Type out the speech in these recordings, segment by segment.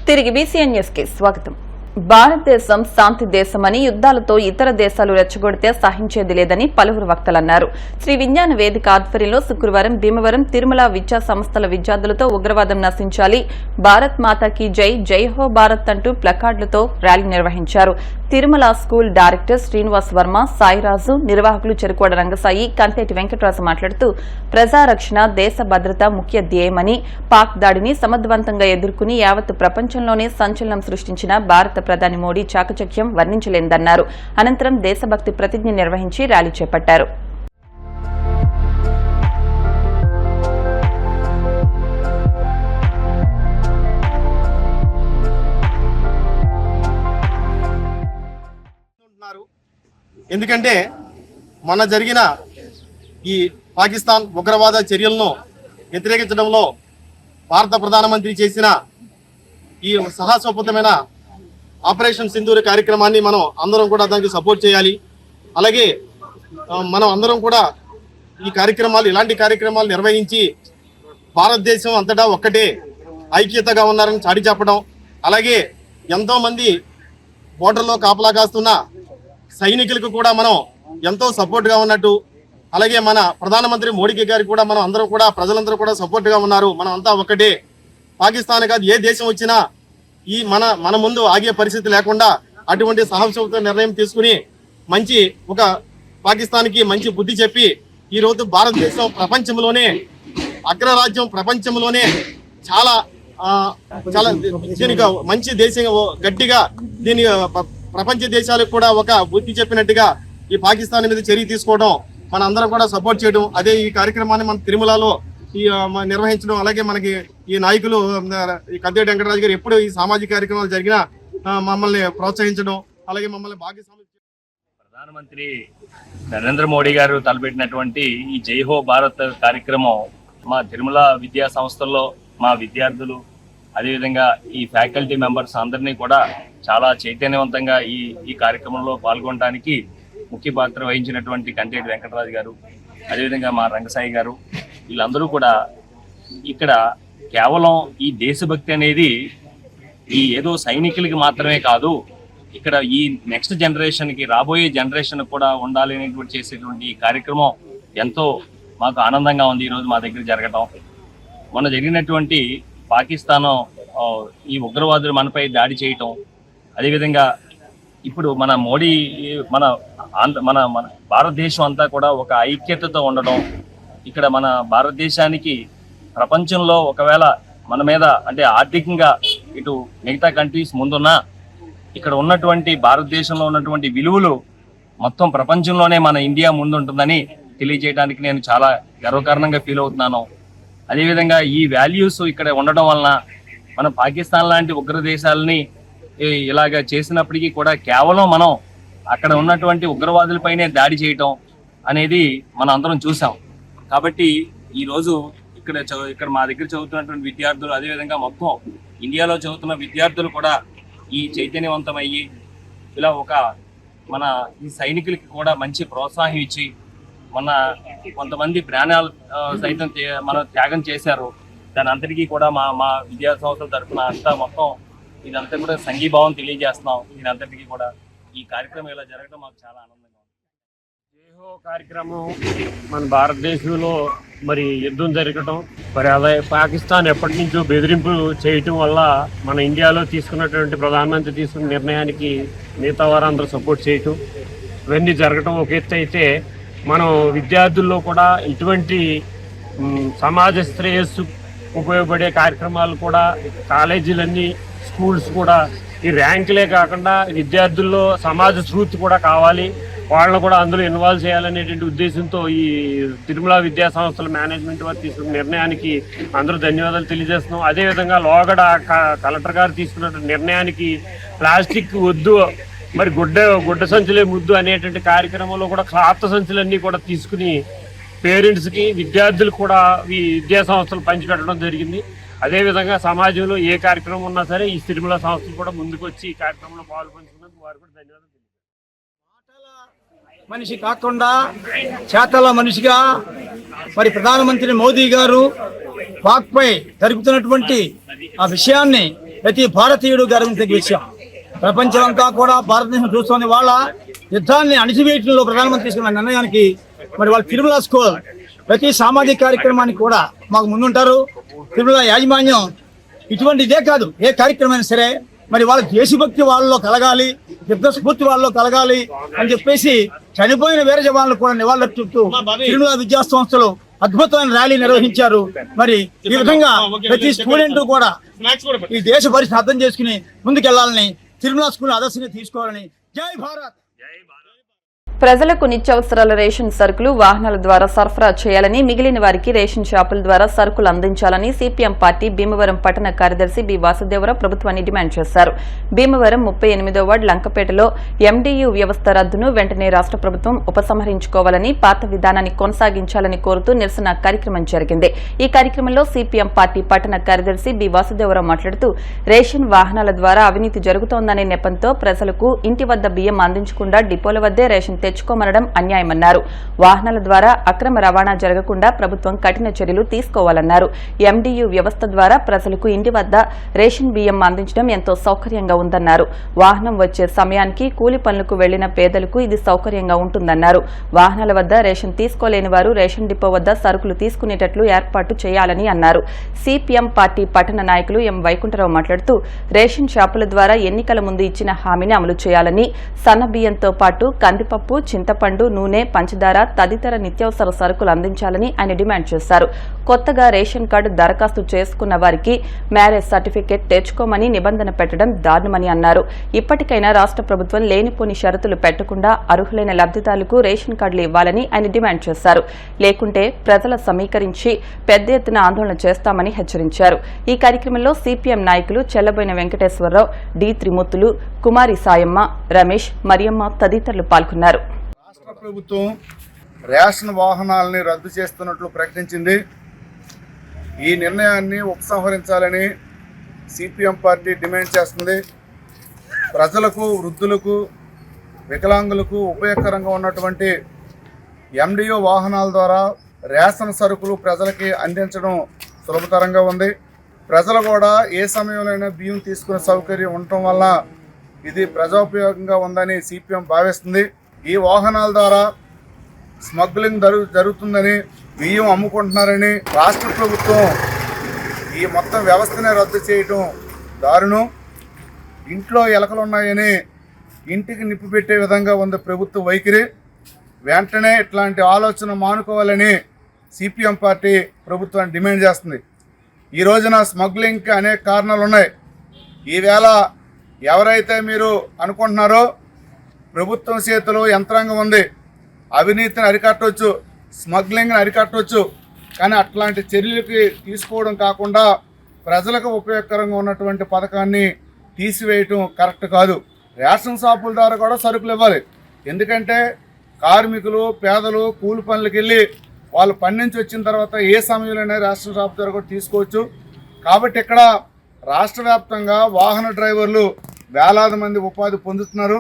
తిరిగి BCN news కి స్వాగతం. భారతదేశం శాంతి దేశమని, యుద్దాలతో ఇతర దేశాలు రెచ్చగొడితే సహించేది లేదని పలువురు వక్తలన్నారు. శ్రీ విజ్ఞాన వేదిక ఆధ్వర్యంలో శుక్రవారం భీమవరం తిరుమల విద్యా సంస్థల విద్యార్థులతో ఉగ్రవాదం నశించాలి, భారత్ మాతాకి జై, జై హో భారత్ అంటూ ప్లకార్డులతో ర్యాలీ నిర్వహించారు. తిరుమల స్కూల్ డైరెక్టర్ శ్రీనివాస్ వర్మ, సాయిరాజు, నిర్వాహకులు చెరుకోడ రంగసాయి, కంతేటి వెంకటరాజు మాట్లాడుతూ ప్రజారక్షణ, దేశ భద్రత ముఖ్య ధ్యేయమని, పాక్ దాడిని సమర్థవంతంగా ఎదుర్కొని యావత్ ప్రపంచంలోనే సంచలనం సృష్టించిన భారత ప్రధాని మోడీ చాకచక్యం వర్ణించలేందన్నారు. అనంతరం దేశభక్తి ప్రతిజ్ఞ నిర్వహించి ర్యాలీ చేపట్టారు. ఎందుకంటే మొన్న జరిగిన ఈ పాకిస్తాన్ ఉగ్రవాద చర్యలను వ్యతిరేకించడంలో భారత ప్రధానమంత్రి చేసిన ఈ సాహసోపేతమైన ఆపరేషన్ సింధూర్ కార్యక్రమాన్ని మనం అందరం కూడా దానికి సపోర్ట్ చేయాలి. అలాగే మనం అందరం కూడా ఈ కార్యక్రమాలు, ఇలాంటి కార్యక్రమాలు నిర్వహించి భారతదేశం అంతటా ఒక్కటే ఐక్యతగా ఉన్నారని చాటి చెప్పడం, అలాగే ఎంతోమంది బోర్డర్లో కాపలా కాస్తున్న సైనికులకు కూడా మనం ఎంతో సపోర్ట్గా ఉన్నట్టు, అలాగే మన ప్రధానమంత్రి మోడీ గారికి కూడా మనం అందరం కూడా, ప్రజలందరూ కూడా సపోర్ట్గా ఉన్నారు. మనం అంతా ఒక్కటే. పాకిస్తాన్ కాదు, ఏ దేశం వచ్చినా ఈ మన ముందు ఆగే పరిస్థితి లేకుండా అటువంటి సాహసోపేత నిర్ణయం తీసుకుని మంచి ఒక పాకిస్తాన్కి మంచి బుద్ధి చెప్పి ఈరోజు భారతదేశం ప్రపంచంలోనే అగ్రరాజ్యం, ప్రపంచంలోనే చాలా దీనికి మంచి దేశం, గట్టిగా దీని ప్రపంచ దేశాలకు కూడా ఒక బుద్ధి చెప్పినట్టుగా ఈ పాకిస్తాన్ మీద చర్య తీసుకోవడం, మన అందరం కూడా సపోర్ట్ చేయడం, అదే ఈ కార్యక్రమాన్ని మన తిరుమలలో నిర్వహించడం, అలాగే మనకి ఈ నాయకులు ఈ కంతేటి వెంకటరాజు గారు ఎప్పుడు ఈ సామాజిక కార్యక్రమాలు జరిగినా మమ్మల్ని ప్రోత్సహించడం, అలాగే మమ్మల్ని భాగస్వామ్యం. ప్రధానమంత్రి నరేంద్ర మోడీ గారు తలపెట్టినటువంటి ఈ జై హో భారత్ కార్యక్రమం మా తిరుమల విద్యా సంస్థల్లో మా విద్యార్థులు, అదేవిధంగా ఈ ఫ్యాకల్టీ మెంబర్స్ అందరినీ కూడా చాలా చైతన్యవంతంగా ఈ కార్యక్రమంలో పాల్గొనడానికి ముఖ్య పాత్ర వహించినటువంటి కంతేటి వెంకటరాజు గారు, అదేవిధంగా మా రంగసాయి గారు, వీళ్ళందరూ కూడా ఇక్కడ కేవలం ఈ దేశభక్తి అనేది ఈ ఏదో సైనికులకి మాత్రమే కాదు, ఇక్కడ ఈ నెక్స్ట్ జనరేషన్కి, రాబోయే జనరేషన్ కూడా ఉండాలి అనేటువంటి చేసేటువంటి ఈ కార్యక్రమం ఎంతో మాకు ఆనందంగా ఉంది ఈరోజు మా దగ్గర జరగటం. మొన్న జరిగినటువంటి పాకిస్తాన్ ఈ ఉగ్రవాదులు మనపై దాడి చేయటం, అదేవిధంగా ఇప్పుడు మన మోడీ మన మన మన భారతదేశం అంతా కూడా ఒక ఐక్యతతో ఉండడం, ఇక్కడ మన భారతదేశానికి ప్రపంచంలో ఒకవేళ మన మీద అంటే ఆర్థికంగా ఇటు మిగతా కంట్రీస్ ముందున్నా ఇక్కడ ఉన్నటువంటి భారతదేశంలో ఉన్నటువంటి విలువలు మొత్తం ప్రపంచంలోనే మన ఇండియా ముందుంటుందని తెలియజేయడానికి నేను చాలా గర్వకారణంగా ఫీల్ అవుతున్నాను. అదేవిధంగా ఈ వాల్యూస్ ఇక్కడ ఉండడం వలన మన పాకిస్తాన్ లాంటి ఉగ్ర దేశాలని ఇలాగ చేసినప్పటికీ కూడా కేవలం మనం అక్కడ ఉన్నటువంటి ఉగ్రవాదులపైనే దాడి చేయటం అనేది మనం అందరం చూసాం. కాబట్టి ఈరోజు ఇక్కడ మా దగ్గర చదువుతున్నటువంటి విద్యార్థులు, అదేవిధంగా మొత్తం ఇండియాలో చదువుతున్న విద్యార్థులు కూడా ఈ చైతన్యవంతమయ్యి ఇలా ఒక మన ఈ సైనికులకి కూడా మంచి ప్రోత్సాహం ఇచ్చి, మన కొంతమంది ప్రాణాలు సైతం మన త్యాగం చేశారు. దాని అంతటికీ కూడా మా విద్యా సంస్థల తరఫున అంతా మొత్తం ఇదంతా కూడా సంఘీభావం తెలియజేస్తున్నాం. దీనంతటికీ కూడా ఈ కార్యక్రమం ఇలా జరగడం మాకు చాలా ఆనందంగా ఉంది. జై హో కార్యక్రమం మన భారతదేశంలో మరి యుద్ధం జరగటం, మరి అదే పాకిస్తాన్ ఎప్పటి నుంచో బెదిరింపులు చేయటం వల్ల మన ఇండియాలో తీసుకున్నటువంటి ప్రధానమంత్రి తీసుకున్న నిర్ణయానికి మిగతా వారందరూ సపోర్ట్ చేయటం, ఇవన్నీ జరగటం ఒక ఎత్తు అయితే, మనం విద్యార్థుల్లో కూడా ఇటువంటి సమాజ శ్రేయస్సు ఉపయోగపడే కార్యక్రమాలు కూడా కాలేజీలన్నీ, స్కూల్స్ కూడా ఈ ర్యాంకులే కాకుండా విద్యార్థుల్లో సమాజ స్ఫూర్తి కూడా కావాలి, వాళ్ళని కూడా అందులో ఇన్వాల్వ్ చేయాలనేటువంటి ఉద్దేశంతో ఈ తిరుమల విద్యా సంస్థల మేనేజ్మెంట్ వారు తీసుకున్న నిర్ణయానికి అందరూ ధన్యవాదాలు తెలియజేస్తున్నాం. అదేవిధంగా లోగడ కలెక్టర్ గారు తీసుకున్న నిర్ణయానికి ప్లాస్టిక్ వద్దు, మరి గుడ్డ సంచులే ముద్దు అనేటువంటి కార్యక్రమంలో కూడా క్లాత్ సంచులన్నీ కూడా తీసుకుని పేరెంట్స్కి, విద్యార్థులకు కూడా ఈ విద్యా సంస్థలు పంచిపెట్టడం జరిగింది. అదేవిధంగా సమాజంలో ఏ కార్యక్రమం ఉన్నా సరే ఈ తిరుమల సంస్థలు కూడా ముందుకు వచ్చి ఈ కార్యక్రమంలో పాల్పంచుకున్నందుకు వారు కూడా ధన్యవాదాలు. మనిషి కాకుండా చేతల మనిషిగా మరి ప్రధానమంత్రి మోదీ గారు పాక్పై జరుగుతున్నటువంటి ఆ విషయాన్ని ప్రతి భారతీయుడు గర్వించే విషయం. ప్రపంచమంతా కూడా భారతదేశం చూస్తోంది. వాళ్ళ యుద్ధాన్ని అణిచివేయడంలో ప్రధానమంత్రి తీసుకున్న నిర్ణయానికి మరి వాళ్ళు తిరుమల స్కూల్ ప్రతి సామాజిక కార్యక్రమానికి కూడా మాకు ముందుంటారు. తిరుమల యాజమాన్యం ఇటువంటి ఇదే కాదు, ఏ కార్యక్రమం సరే మరి వాళ్ళ దేశభక్తి వాళ్ళలో కలగాలి, యుద్ధ స్ఫూర్తి వాళ్ళలో కలగాలి అని చెప్పేసి చనిపోయిన వీర జవాన్లు కూడా నివాళులర్పిస్తూ తిరుమల విద్యా సంస్థలు అద్భుతమైన ర్యాలీ నిర్వహించారు. మరి ఈ విధంగా ప్రతి స్టూడెంట్ కూడా ఈ దేశ పరిస్థితి అర్థం చేసుకుని ముందుకెళ్లాలని, తిరుమల స్కూల్ ఆదర్శంగా తీసుకోవాలని. జై భారత్. ప్రజలకు నిత్యావసరాల రేషన్ సరుకులు వాహనాల ద్వారా సరఫరా చేయాలని, మిగిలిన వారికి రేషన్ షాపుల ద్వారా సరుకులు అందించాలని సిపిఎం పార్టీ భీమవరం పట్టణ కార్యదర్శి బి వాసుదేవరావు ప్రభుత్వాన్ని డిమాండ్ చేశారు. భీమవరం 38వ వార్డు లంకపేటలో ఎండియు వ్యవస్థ రద్దును వెంటనే రాష్ట్ర ప్రభుత్వం ఉపసంహరించుకోవాలని, పాత విధానాన్ని కొనసాగించాలని కోరుతూ నిరసన కార్యక్రమం జరిగింది. ఈ కార్యక్రమంలో సిపిఎం పార్టీ పట్టణ కార్యదర్శి బి వాసుదేవరావు మాట్లాడుతూ రేషన్ వాహనాల ద్వారా అవినీతి జరుగుతోందనే నెపంతో ప్రజలకు ఇంటి వద్ద బియ్యం అందించకుండా డిపోల వద్దే రేషన్ తెచ్చుకోమనడం అన్యాయమన్నారు. వాహనాల ద్వారా అక్రమ రవాణా జరగకుండా ప్రభుత్వం కఠిన చర్యలు తీసుకోవాలన్నారు. ఎండియు వ్యవస్థ ద్వారా ప్రజలకు ఇంటి వద్ద రేషన్ బియ్యం అందించడం ఎంతో సౌకర్యంగా ఉందన్నారు. వాహనం వచ్చే సమయానికి కూలి పనులకు వెళ్లిన పేదలకు ఇది సౌకర్యంగా ఉంటుందన్నారు. వాహనాల వద్ద రేషన్ తీసుకోలేని వారు రేషన్ డిపో వద్ద సరుకులు తీసుకునేటట్లు ఏర్పాటు చేయాలని అన్నారు. సిపిఎం పార్టీ పట్టణ నాయకులు ఎం వైకుంఠరావు మాట్లాడుతూ రేషన్ షాపుల ద్వారా ఎన్నికల ముందు ఇచ్చిన హామీని అమలు చేయాలని, సన్న బియ్యంతో పాటు కందిపప్పు, చింతపండు, నూనె, పంచదార తదితర నిత్యావసర సరుకులు అందించాలని ఆయన డిమాండ్ చేశారు. కొత్తగా రేషన్ కార్డు దరఖాస్తు చేసుకున్న వారికి మ్యారేజ్ సర్టిఫికేట్ తెచ్చుకోమని నిబంధన పెట్టడం దారుణమని అన్నారు. ఇప్పటికైనా రాష్ట్ర ప్రభుత్వం లేనిపోని షరతులు పెట్టకుండా అర్హులైన లబ్దిదారులకు రేషన్ కార్డులు ఇవ్వాలని ఆయన డిమాండ్ చేశారు. లేకుంటే ప్రజల సమీకరించి పెద్ద ఎత్తున ఆందోళన చేస్తామని హెచ్చరించారు. ఈ కార్యక్రమంలో సిపిఎం నాయకులు చెల్లబోయిన వెంకటేశ్వరరావు, డి త్రిమూర్తులు, కుమారి సాయమ్మ, రమేష్, మరియమ్మ తదితరులు పాల్గొన్నారు. రాష్ట్ర ప్రభుత్వం రేషన్ వాహనాలని రద్దు చేస్తున్నట్లు ప్రకటించింది. ఈ నిర్ణయాన్ని ఉపసంహరించాలని సిపిఎం పార్టీ డిమాండ్ చేస్తుంది. ప్రజలకు, వృద్ధులకు, వికలాంగులకు ఉపయోగకరంగా ఉన్నటువంటి ఎండియో వాహనాల ద్వారా రేషన్ సరుకులు ప్రజలకి అందించడం సులభతరంగా ఉంది. ప్రజలు కూడా ఏ సమయంలోనైనా బియ్యం తీసుకునే సౌకర్యం ఉండటం వల్ల ఇది ప్రజోపయోగంగా ఉందని సిపిఎం భావిస్తుంది. ఈ వాహనాల ద్వారా స్మగ్లింగ్ జరుగుతుందని, బియ్యం అమ్ముకుంటున్నారని రాష్ట్ర ప్రభుత్వం ఈ మొత్తం వ్యవస్థనే రద్దు చేయటం దారుణం. ఇంట్లో ఎలకలున్నాయని ఇంటికి నిప్పు పెట్టే విధంగా ఉంది ప్రభుత్వ వైఖరి. వెంటనే ఇట్లాంటి ఆలోచన మానుకోవాలని సిపిఎం పార్టీ ప్రభుత్వాన్ని డిమాండ్ చేస్తుంది. ఈ రోజున స్మగ్లింగ్కి అనేక కారణాలు ఉన్నాయి. ఈవేళ ఎవరైతే మీరు అనుకుంటున్నారో ప్రభుత్వం చేతిలో యంత్రాంగం ఉంది, అవినీతిని అరికట్టవచ్చు, స్మగ్లింగ్ని అరికట్టవచ్చు. కానీ అట్లాంటి చర్యలకి తీసుకోవడం కాకుండా ప్రజలకు ఉపయోగకరంగా ఉన్నటువంటి పథకాన్ని తీసివేయటం కరెక్ట్ కాదు. రేషన్ షాపుల ద్వారా కూడా సరుకులు ఇవ్వాలి. ఎందుకంటే కార్మికులు, పేదలు కూలి పనులకు వెళ్ళి వాళ్ళు పండించి వచ్చిన తర్వాత ఏ సమయంలోనే రేషన్ షాప్ ద్వారా కూడా తీసుకోవచ్చు. కాబట్టి ఇక్కడ రాష్ట్ర వ్యాప్తంగా వాహన డ్రైవర్లు వేలాది మంది ఉపాధి పొందుతున్నారు.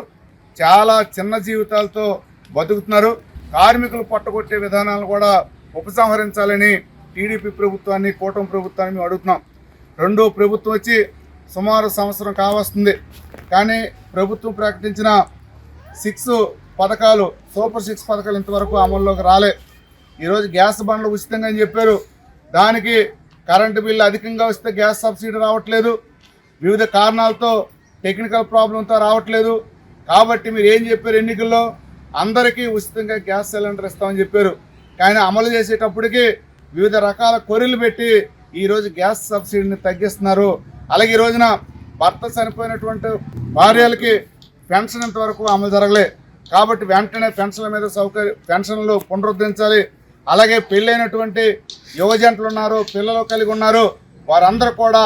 చాలా చిన్న జీవితాలతో బతుకుతున్నారు. కార్మికులు పట్టగొట్టే విధానాలను కూడా ఉపసంహరించాలని టీడీపీ ప్రభుత్వాన్ని, కూటమి ప్రభుత్వాన్ని మేము అడుగుతున్నాం. రెండో ప్రభుత్వం వచ్చి సుమారు సంవత్సరం కావస్తుంది. కానీ ప్రభుత్వం ప్రకటించిన 6 పథకాలు, సూపర్ 6 పథకాలు ఇంతవరకు అమల్లోకి రాలే. ఈరోజు గ్యాస్ బండ్లు ఉచితంగా అని చెప్పారు. దానికి కరెంటు బిల్లు అధికంగా వస్తే గ్యాస్ సబ్సిడీ రావట్లేదు. వివిధ కారణాలతో టెక్నికల్ ప్రాబ్లంతో రావట్లేదు. కాబట్టి మీరు ఏం చెప్పారు, ఎన్నికల్లో అందరికీ ఉచితంగా గ్యాస్ సిలిండర్ ఇస్తామని చెప్పారు. కానీ అమలు చేసేటప్పటికి వివిధ రకాల కొర్రీలు పెట్టి ఈరోజు గ్యాస్ సబ్సిడీని తగ్గిస్తున్నారు. అలాగే ఈ రోజున భర్త చనిపోయినటువంటి భార్యలకి పెన్షన్ ఇంతవరకు అమలు జరగలే. కాబట్టి వెంటనే పెన్షన్ల మీద పెన్షన్లు పునరుద్ధరించాలి. అలాగే పెళ్ళైనటువంటి యువజంటలు ఉన్నారు, పిల్లలు కలిగి ఉన్నారు, వారందరూ కూడా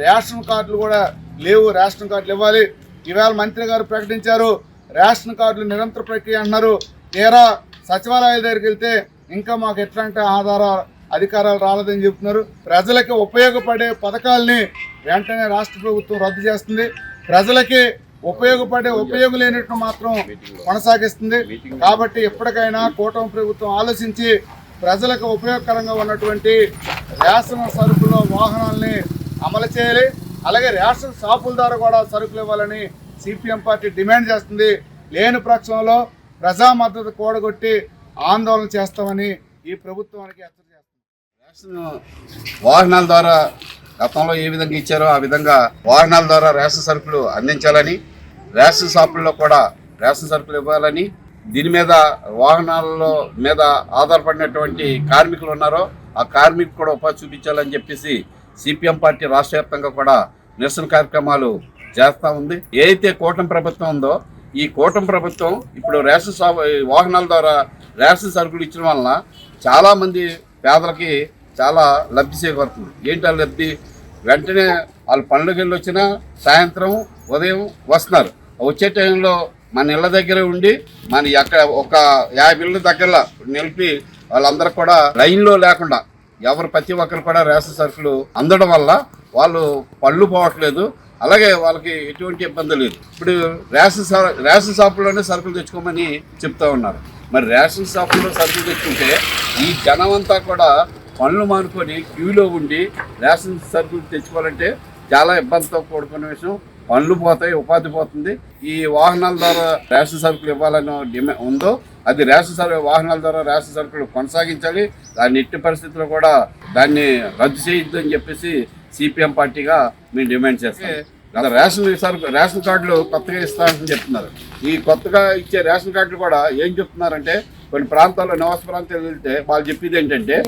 రేషన్ కార్డులు కూడా లేవు, రేషన్ కార్డులు ఇవ్వాలి. ఈవేళ మంత్రి గారు ప్రకటించారు రేషన్ కార్డులు నిరంతర ప్రక్రియ అంటున్నారు. తీరా సచివాలయాల దగ్గరికి వెళ్తే ఇంకా మాకు ఎట్లాంటి అధికారాలు రాలేదని చెప్తున్నారు. ప్రజలకి ఉపయోగపడే పథకాలని వెంటనే రాష్ట్ర ప్రభుత్వం రద్దు చేస్తుంది. ప్రజలకి ఉపయోగం లేనట్టు మాత్రం కొనసాగిస్తుంది. కాబట్టి ఎప్పటికైనా కూటమి ప్రభుత్వం ఆలోచించి ప్రజలకు ఉపయోగకరంగా ఉన్నటువంటి రేషన్ సరుకుల వాహనాలని అమలు చేయాలి. అలాగే రేషన్ షాపుల ద్వారా కూడా సరుకులు ఇవ్వాలని సిపిఎం పార్టీ డిమాండ్ చేస్తుంది. లేని పక్షంలో ప్రజా మద్దతు కూడగొట్టి ఆందోళన చేస్తామని ఈ ప్రభుత్వానికి హెచ్చరిక చేస్తుంది. రేషన్ వాహనాల ద్వారా గతంలో ఏ విధంగా ఇచ్చారో ఆ విధంగా వాహనాల ద్వారా రేషన్ సరుకులు అందించాలని, రేషన్ షాపుల్లో కూడా రేషన్ సరుకులు ఇవ్వాలని, దీని మీద వాహనాలలో మీద ఆధారపడినటువంటి కార్మికులు ఉన్నారో ఆ కార్మికులు కూడా ఉపాధి చూపించాలని చెప్పేసి సిపిఎం పార్టీ రాష్ట్ర వ్యాప్తంగా కూడా నిరసన కార్యక్రమాలు చేస్తూ ఉంది. ఏదైతే కూటమి ప్రభుత్వం ఉందో ఈ కూటమి ప్రభుత్వం ఇప్పుడు రేషన్ వాహనాల ద్వారా రేషన్ సరుకులు ఇచ్చడం వలన చాలామంది పేదలకి చాలా లబ్ధి చేకూరుతుంది. ఏంటి ఆ లబ్ధి? వెంటనే వాళ్ళు పనులకు వెళ్ళి వచ్చినా సాయంత్రం ఉదయం వస్తున్నారు. వచ్చే టైంలో మన ఇళ్ళ దగ్గర ఉండి మన ఒక 50 ఇళ్ళ దగ్గర నిలిపి వాళ్ళందరూ కూడా లైన్లో లేకుండా ప్రతి ఒక్కరు కూడా రేషన్ సరుకులు అందడం వల్ల వాళ్ళు పళ్ళు పోవట్లేదు. అలాగే వాళ్ళకి ఎటువంటి ఇబ్బంది లేదు. ఇప్పుడు రేషన్ షాపుల్లోనే సరుకులు తెచ్చుకోమని చెప్తా ఉన్నారు. మరి రేషన్ షాపుల్లో సరుకులు తెచ్చుకుంటే ఈ జనం అంతా కూడా పనులు మానుకొని క్యూలో ఉండి రేషన్ సరుకులు తెచ్చుకోవాలంటే చాలా ఇబ్బందితో కూడుకున్న విషయం. పనులు పోతాయి, ఉపాధి పోతుంది. ఈ వాహనాల ద్వారా రేషన్ సరుకులు ఇవ్వాలని డిమాండ్ ఉందో అది వాహనాల ద్వారా రేషన్ సరుకులు కొనసాగించాలి. దాన్ని ఎట్టి పరిస్థితుల్లో కూడా దాన్ని రద్దు చేయొద్దు అని చెప్పేసి సిపిఎం పార్టీగా మేము డిమాండ్ చేస్తాం. రేషన్ కార్డులు కొత్తగా ఇస్తామని చెప్తున్నారు. ఈ కొత్తగా ఇచ్చే రేషన్ కార్డులు కూడా ఏం చెప్తున్నారంటే కొన్ని ప్రాంతాల్లో నివాస ప్రాంతాలు వెళ్తే వాళ్ళు చెప్పేది ఏంటంటే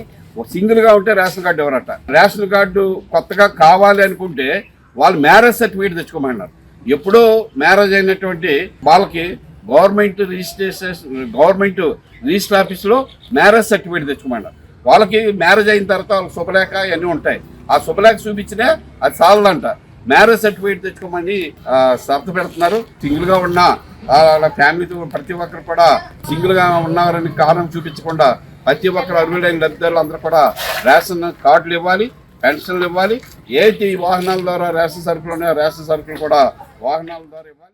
సింగిల్గా ఉంటే రేషన్ కార్డు ఎవరట. రేషన్ కార్డు కొత్తగా కావాలి అనుకుంటే వాళ్ళు మ్యారేజ్ సర్టిఫికేట్ తెచ్చుకోమన్నారు. ఎప్పుడో మ్యారేజ్ అయినటువంటి వాళ్ళకి గవర్నమెంట్ రిజిస్టర్ ఆఫీస్లో మ్యారేజ్ సర్టిఫికేట్ తెచ్చుకోమన్నారు. వాళ్ళకి మ్యారేజ్ అయిన తర్వాత వాళ్ళకి శుభలేఖ ఇవన్నీ ఉంటాయి. ఆ శుభలేఖ చూపించినా అది చాలదంట. మ్యారేజ్ సర్టిఫికేట్ తెచ్చుకోమని షరతు పెడుతున్నారు. సింగిల్గా ఉన్న వాళ్ళ ఫ్యామిలీతో ప్రతి ఒక్కరు కూడా సింగిల్గా ఉన్నారని కారణం చూపించకుండా ప్రతి ఒక్కరు అర్హులైన లబ్ధిదారులు అందరూ కూడా రేషన్ కార్డులు ఇవ్వాలి, పెన్షన్లు ఇవ్వాలి. ఏది వాహనాల ద్వారా రేషన్ సరుకులు ఉన్నాయో రేషన్ సరుకులు కూడా వాహనాల ద్వారా ఇవ్వాలి.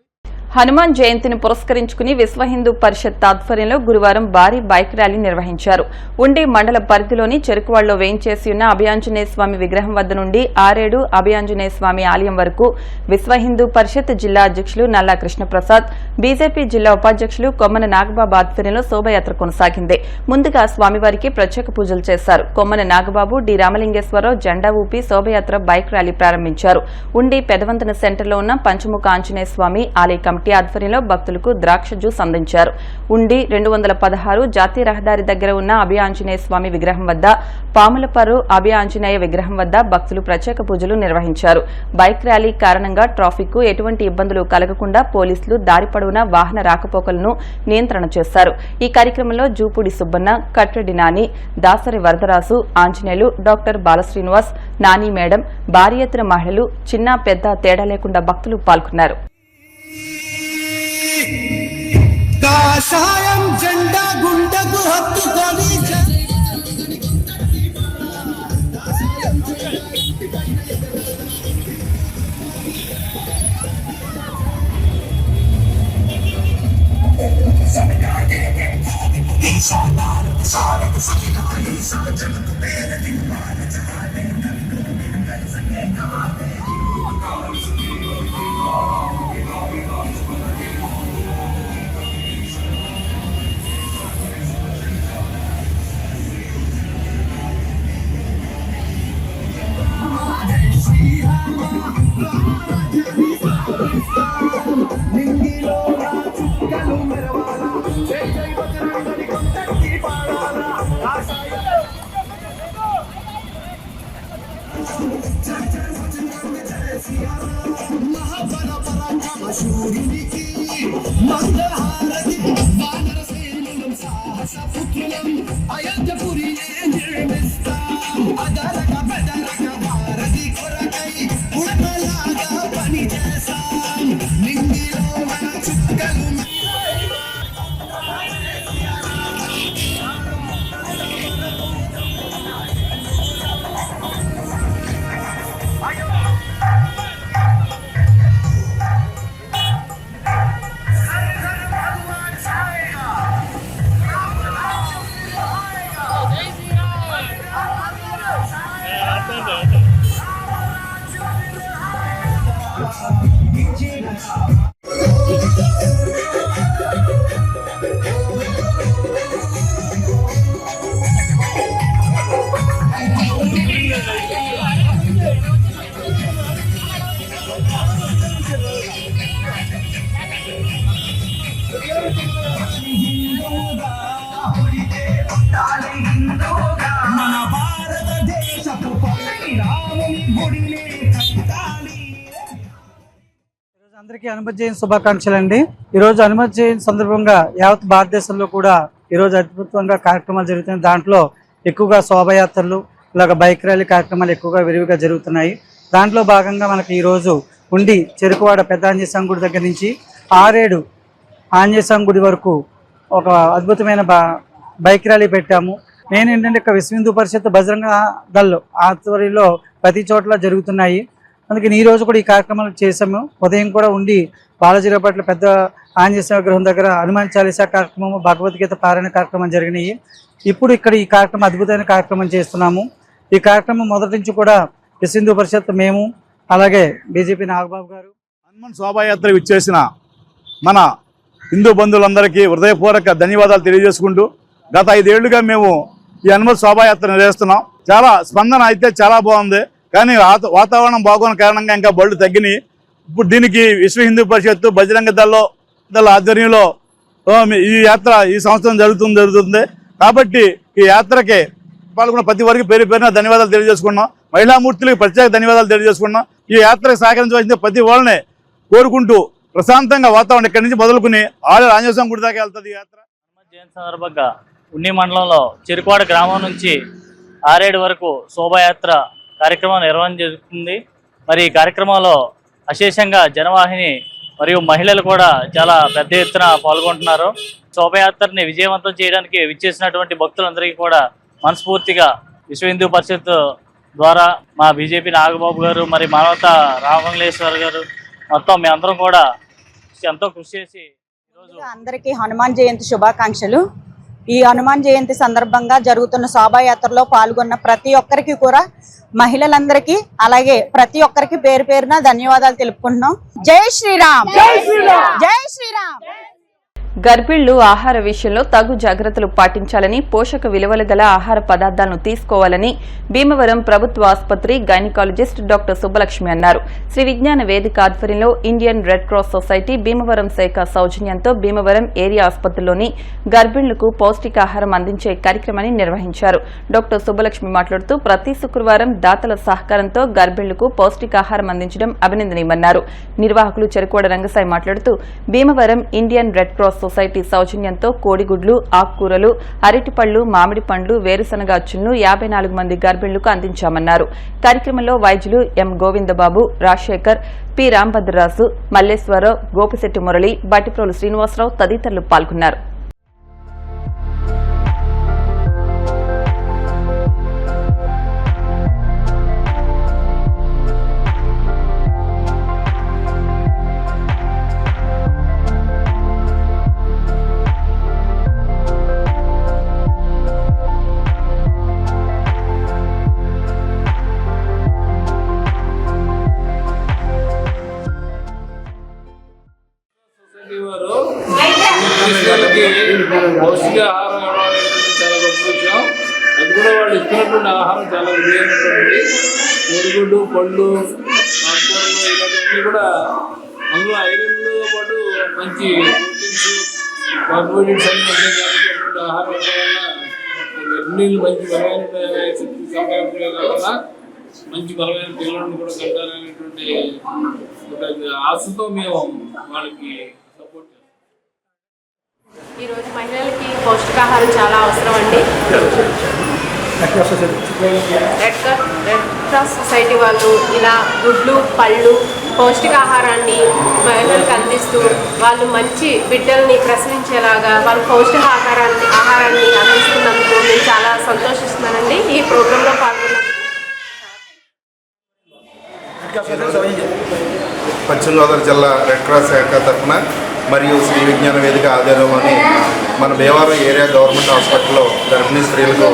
హనుమాన్ జయంతిని పురస్కరించుకుని విశ్వ హిందూ పరిషత్ ఆధ్వర్యంలో గురువారం భారీ బైక్ ర్యాలీ నిర్వహించారు. ఉండి మండల పరిధిలోని చెరుకువాడలో వేయించేసి ఉన్న అభయాంజనేయ స్వామి విగ్రహం వద్ద నుండి ఆరేడు అభయాంజనేయ స్వామి ఆలయం వరకు విశ్వ హిందూ పరిషత్ జిల్లా అధ్యక్షులు నల్లా కృష్ణప్రసాద్, బీజేపీ జిల్లా ఉపాధ్యక్షులు కొమ్మన నాగబాబు ఆధ్వర్యంలో శోభయాత్ర కొనసాగింది. ముందుగా స్వామివారికి ప్రత్యేక పూజలు చేశారు. కొమ్మన నాగబాబు, డి రామలింగేశ్వరరావు జెండా ఊపి శోభయాత్ర బైక్ ర్యాలీ ప్రారంభించారు. ఉండి పెదవంతన సెంటర్లో ఉన్న పంచముఖ ఆంజనేయ స్వామి ఆలయ కమిటీ ఆధ్వర్యంలో భక్తులకు ద్రాక్ష జ్యూస్ అందించారు. ఉండి 216 జాతీయ రహదారి దగ్గర ఉన్న అభయాంజనేయ స్వామి విగ్రహం వద్ద, పాములపరు అభయాంజనేయ విగ్రహం వద్ద భక్తులు ప్రత్యేక పూజలు నిర్వహించారు. బైక్ ర్యాలీ కారణంగా ట్రాఫిక్ కు ఎటువంటి ఇబ్బందులు కలగకుండా పోలీసులు దారి పొడవునా వాహన రాకపోకలను నియంత్రణ చేశారు. ఈ కార్యక్రమంలో జూపూడి సుబ్బన్న, కట్రెడ్డి నాని, దాసరి వరదరాసు, ఆంజనేయులు, డాక్టర్ బాలశ్రీనివాస్, నాని మేడం, భారీ ఎత్తున మహిళలు, చిన్న పెద్ద తేడా లేకుండా భక్తులు పాల్గొన్నారు. కాషాయం జెండా గుండెకు హత్తుకొని మన భారతదేశపు పల్లకి రాముని గుడిలే కట్టాలి. అందరికీ హనుమత్ జయంతి శుభాకాంక్షలు అండి. ఈరోజు హనుమత్ జయంతి సందర్భంగా యావత్ భారతదేశంలో కూడా ఈరోజు అద్భుతంగా కార్యక్రమాలు జరుగుతున్నాయి. దాంట్లో ఎక్కువగా శోభయాత్రలు, ఇలాగ బైక్ ర్యాలీ కార్యక్రమాలు ఎక్కువగా విరివిగా జరుగుతున్నాయి. దాంట్లో భాగంగా మనకి ఈరోజు ఉండి చెరుకువాడ పెద్ద ఆంజనేయ స్వామి గుడి దగ్గర నుంచి ఆరేడు ఆంజనేయ స్వామి గుడి వరకు ఒక అద్భుతమైన బైక్ ర్యాలీ పెట్టాము. నేను ఏంటంటే ఇక్కడ విశ్వ హిందూ పరిషత్ బజరంగ దళ్ ఆధ్వర్యంలో ప్రతి చోట్ల జరుగుతున్నాయి. అందుకని ఈ రోజు కూడా ఈ కార్యక్రమాలు చేసాము. ఉదయం కూడా ఉండి బాలాజీరావు పట్ల పెద్ద ఆంజనేయ స్వామి విగ్రహం దగ్గర హనుమాన్ చాలీసా కార్యక్రమం, భగవద్గీత పారాయణ కార్యక్రమం జరిగినాయి. ఇప్పుడు ఇక్కడ ఈ కార్యక్రమం అద్భుతమైన కార్యక్రమం చేస్తున్నాము. ఈ కార్యక్రమం మొదటి నుంచి కూడా విశ్వ హిందూ పరిషత్, మేము, అలాగే బీజేపీ నాగబాబు గారు, హనుమాన్ శోభాయాత్ర ఇచ్చేసిన మన హిందూ బంధువులందరికీ హృదయపూర్వక ధన్యవాదాలు తెలియజేసుకుంటూ, గత 5 ఏళ్లుగా మేము ఈ హనుమాన్ శోభాయాత్ర నిర్వహిస్తున్నాం. చాలా స్పందన అయితే చాలా బాగుంది. కానీ వాతావరణం బాగున్న కారణంగా ఇంకా బళ్ళు తగ్గినాయి. ఇప్పుడు దీనికి విశ్వ హిందూ పరిషత్తు, బజరంగ దళ ఆధ్వర్యంలో ఈ యాత్ర ఈ సంవత్సరం జరుగుతుంది. కాబట్టి ఈ యాత్రకి పాల్గొన్న ప్రతి వారికి పేరు పేరున ధన్యవాదాలు తెలియజేసుకున్నాం. మహిళామూర్తులకు ప్రత్యేక ధన్యవాదాలు తెలియజేసుకున్నాం. ఈ యాత్రకు సహకరించవలసింది ప్రతి వాళ్ళని కోరుకుంటూ, ప్రశాంతంగా వాతావరణం ఇక్కడి నుంచి మొదలుకుని ఆంజనేయ స్వామి గుడి దాకా వెళ్తుంది ఈ యాత్ర. హనుమత్ జయంతి సందర్భంగా ఉన్ని మండలంలో చెరుకువాడ గ్రామం నుంచి ఆరేడు వరకు శోభాయాత్ర కార్యక్రమం నిర్వహణ జరుగుతుంది. మరి ఈ కార్యక్రమంలో అశేషంగా జనవాహిని మరియు మహిళలు కూడా చాలా పెద్ద ఎత్తున పాల్గొంటున్నారు. శోభయాత్రని విజయవంతం చేయడానికి విచ్చేసినటువంటి భక్తులందరికీ కూడా మనస్ఫూర్తిగా విశ్వ హిందూ పరిషత్ ద్వారా మా బీజేపీ నాగబాబు గారు, మరి మానవతా రామలింగేశ్వర్ గారు, మొత్తం మేమందరం కూడా ఎంతో కృషి చేసి ఈరోజు అందరికీ హనుమాన్ జయంతి శుభాకాంక్షలు. ఈ హనుమాన్ జయంతి సందర్భంగా జరుగుతున్న శోభాయాత్రలో పాల్గొన్న ప్రతి ఒక్కరికి కూడా, మహిళలందరికీ అలాగే ప్రతి ఒక్కరికి పేరు పేరున ధన్యవాదాలు తెలుపుకుంటున్నాం. జై శ్రీరామ్, జై శ్రీరామ్, జై శ్రీరామ్. గర్భిళ్లు ఆహార విషయంలో తగు జాగ్రత్తలు పాటించాలని, పోషక విలువలు గల ఆహార పదార్థాలను తీసుకోవాలని భీమవరం ప్రభుత్వ ఆసుపత్రి గైనకాలజిస్ట్ డాక్టర్ సుబ్బలక్ష్మి అన్నారు. శ్రీ విజ్ఞాన వేదిక ఆధ్వర్యంలో Indian red cross society Bhimavaram శాఖ సౌజన్యంతో భీమవరం ఏరియా ఆసుపత్రిలోని గర్భిళ్లకు పౌష్టికాహారం అందించే కార్యక్రమాన్ని నిర్వహించారు. డాక్టర్ సుబ్బలక్ష్మి మాట్లాడుతూ, ప్రతి శుక్రవారం దాతల సహకారంతో గర్భిళ్లకు పౌష్టికాహారం అందించడం అభినందనీయమన్నారు. నిర్వాహకులు చెరుకువాడ రంగసాయి మాట్లాడుతూ, Bhimavaram Indian red cross society సౌజన్యంతో కోడిగుడ్లు, ఆకుకూరలు, అరటిపళ్లు, మామిడి పండ్లు, వేరుశనగ అచ్చులను 54 మంది గర్భిణులకు అందించామన్నారు. కార్యక్రమంలో వైద్యులు ఎం గోవిందబాబు, రాజశేఖర్, పి రాంభద్రరాజు, మల్లేశ్వరరావు, గోపిశెట్టి మురళి, బట్టిప్రోలు శ్రీనివాసరావు తదితరులు పాల్గొన్నారు. పౌష్టికాహారం ఇవ్వడం చాలా గొప్ప విషయం. అది కూడా వాళ్ళు ఇస్తున్నటువంటి ఆహారం చాలా విలువైనటువంటి కోడిగుడ్డు, పళ్ళు, ఆకుకూరలు ఇలాంటివన్నీ కూడా అందులో ఐరన్తో పాటు మంచి ప్రోటీన్స్, కార్బోహైడ్రేట్స్ అన్ని ఉంటాయి. కాబట్టి అటువంటి ఆహారం వల్ల గర్భిణీలు మంచి బలమైన శక్తి సంపాదించడమే కాకుండా మంచి బలమైన పిల్లలను కూడా కట్టాలనేటువంటి ఒక ఆశతో మేము వాళ్ళకి సపోర్ట్ చేస్తాం. ఈరోజు మహిళలకి పౌష్టికాహారం చాలా అవసరం అండి. రెడ్ క్రాస్ సొసైటీ వాళ్ళు ఇలా గుడ్లు, పళ్ళు, పౌష్టికాహారాన్ని మహిళలకు అందిస్తూ వాళ్ళు మంచి బిడ్డల్ని ప్రసవించేలాగా వాళ్ళు పౌష్టికాహారాన్ని అందిస్తున్నందుకు నేను చాలా సంతోషిస్తున్నానండి. ఈ ప్రోగ్రాంలో పాల్గొన్నందుకు పశ్చిమ గోదావరి జిల్లా రెడ్ క్రాస్ శాఖ తరఫున మరియు శ్రీ విజ్ఞాన వేదిక ఆధ్వర్యంలోని మన భీమవరం ఏరియా గవర్నమెంట్ హాస్పిటల్లో గర్భిణీ స్త్రీలకు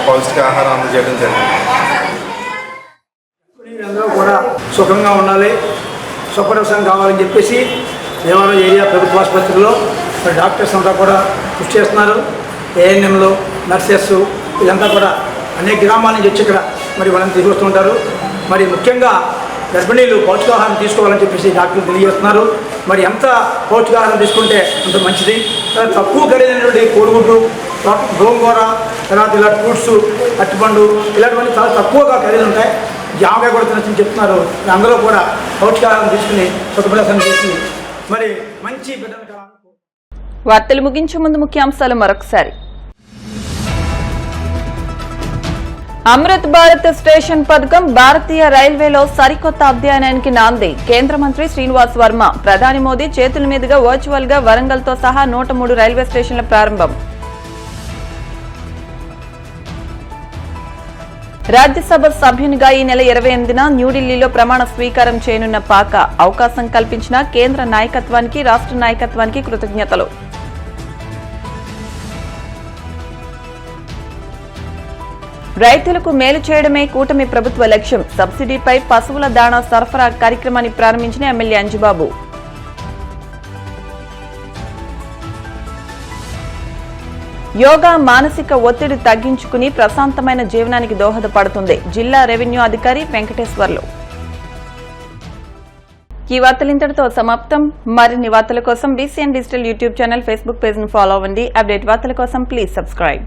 పౌష్టికాహారం అందజేయడం జరిగింది. అందరూ కూడా సుఖంగా ఉండాలి, సుపరిశ్రమ కావాలని చెప్పేసి దేవాలయం ఏరియా ప్రభుత్వ ఆసుపత్రిలో మరి డాక్టర్స్ అంతా కూడా కృషి చేస్తున్నారు. ఏఎన్ఎంలు, నర్సెస్ ఇదంతా కూడా అనేక గ్రామాల నుంచి వచ్చి ఇక్కడ మరి వాళ్ళని తీసుకొస్తుంటారు. మరి ముఖ్యంగా గర్భిణీలు పౌష్టికాహారం తీసుకోవాలని చెప్పేసి డాక్టర్లు తెలియజేస్తున్నారు. మరి ఎంత పౌష్టికాహారం తీసుకుంటే అంత మంచిది. తక్కువ ఖరీదైనటువంటి కోడిగుడ్డు, గోంగూర, తర్వాత ఇలాంటి ఫ్రూట్స్, అరటిపండు ఇలాంటివన్నీ చాలా తక్కువగా ఖరీదు ఉంటాయి. జామకాయ కూడా తినచ్చని చెప్తున్నారు. అందరూ కూడా పౌష్టికాహారం తీసుకుని సుఖప్రదర్శన చేసి మరి మంచి బిడ్డల వార్తలు ముగించే ముందు ముఖ్యాంశాలు మరొకసారి. అమృత్ భారత్ స్టేషన్ పథకం భారతీయ రైల్వేలో సరికొత్త అధ్యాయానికి నాంది. కేంద్ర మంత్రి శ్రీనివాస్ వర్మ. ప్రధాని మోదీ చేతుల మీదుగా వర్చువల్ గా వరంగల్తో సహా 103 రైల్వే స్టేషన్ల ప్రారంభం. రాజ్యసభ సభ్యునిగా ఈ నెల 28న న్యూఢిల్లీలో ప్రమాణ స్వీకారం చేయనున్న పాక. అవకాశం కల్పించిన కేంద్ర నాయకత్వానికి, రాష్ట్ర నాయకత్వానికి కృతజ్ఞతలు. రైతులకు మేలు చేయడమే కూటమి ప్రభుత్వ లక్ష్యం. సబ్సిడీపై పశువుల దాణా సరఫరా కార్యక్రమాన్ని ప్రారంభించిన ఎమ్మెల్యే అంజుబాబు. యోగా మానసిక ఒత్తిడి తగ్గించుకుని ప్రశాంతమైన జీవనానికి దోహదపడుతుంది. జిల్లా రెవెన్యూ అధికారి వెంకటేశ్వర్లు. ఈ వార్తలు ఇంతటితో సమాప్తం. మరిన్ని వార్తల కోసం BCN digital YouTube channel, Facebook page ను ఫాలో అవ్వండి. అప్డేట్ వార్తల కోసం ప్లీజ్ సబ్స్క్రైబ్.